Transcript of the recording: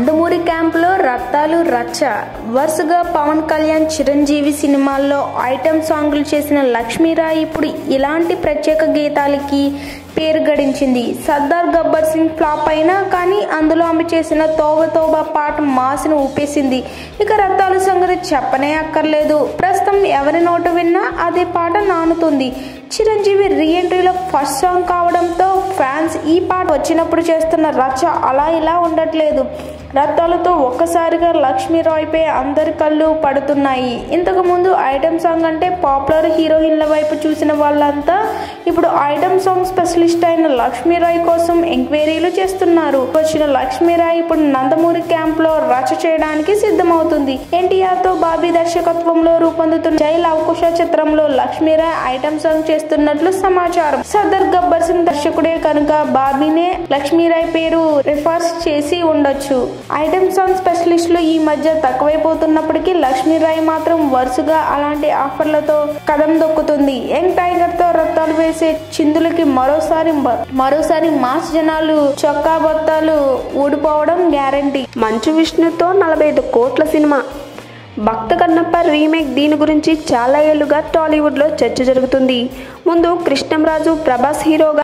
నందమూరి క్యాంపులో రత్తాలు రచ్చ. వరుసగా పవన్ కళ్యాణ్, చిరంజీవి సినిమాల్లో ఐటెం సాంగ్లు చేసిన లక్ష్మీరాయ్ ఇప్పుడు ఇలాంటి ప్రత్యేక గీతాలకి పేరు గడించింది. సర్దార్ గబ్బర్ సింగ్ ఫ్లాప్ అయినా కానీ అందులో ఆమె చేసిన తోబా తోబా పాట మాసును ఊపేసింది. ఇక రత్తాలు సంగతి చెప్పనే అక్కర్లేదు. ప్రస్తుతం ఎవరి నోట విన్నా అదే పాట నానుతుంది. చిరంజీవి రీఎంట్రీలో ఫస్ట్ సాంగ్ కావడంతో ఫ్యాన్స్ ఈ పాట వచ్చినప్పుడు చేస్తున్న రచ్చ అలా ఇలా ఉండట్లేదు. రత్తాలతో ఒక్కసారిగా లక్ష్మీరాయ్పై అందరి కళ్ళు పడుతున్నాయి. ఇంతకు ముందు ఐటెం సాంగ్ అంటే పాపులర్ హీరోయిన్ల వైపు చూసిన వాళ్ళంతా ఇప్పుడు ఐటెం సాంగ్ స్పెషలిస్ట్ అయిన లక్ష్మీరాయ్ కోసం ఎంక్వైరీలు చేస్తున్నారు. వచ్చిన లక్ష్మీరాయ్ ఇప్పుడు నందమూరి క్యాంప్ లో రచ్చ చేయడానికి సిద్ధమవుతుంది. ఎన్టీఆర్ తో బాబీ దర్శకత్వంలో రూపొందుతున్న జై లవకుశ చిత్రంలో లక్ష్మీరాయ్ ఐటెం సాంగ్ చేస్తున్నట్లు సమాచారం. సర్దార్ గబ్బర్ సింగ్ దర్శకుడే కనుక బాబీనే లక్ష్మీరాయ్ పేరు రిఫర్స్ చేసి ఉండొచ్చు. ఐటెం సాంగ్ స్పెషలిస్టులు ఈ మధ్య తక్కువైపోతున్నప్పటికీ లక్ష్మీరాయ్ మాత్రం వరుసగా అలాంటి ఆఫర్లతో కదం దొక్కుతుంది. యంగ్ టైగర్ తో రత్తాలు వేసే చిందులకి మరోసారి మాస్ జనాలు చొక్కా బొత్తాలు ఊడిపోవడం గ్యారంటీ. మంచు విష్ణుతో 45 కోట్ల సినిమా భక్త కన్నప్ప రీమేక్. దీని గురించి చాలా ఏళ్లుగా టాలీవుడ్ లో చర్చ జరుగుతుంది. ముందు కృష్ణంరాజు ప్రభాస్ హీరోగా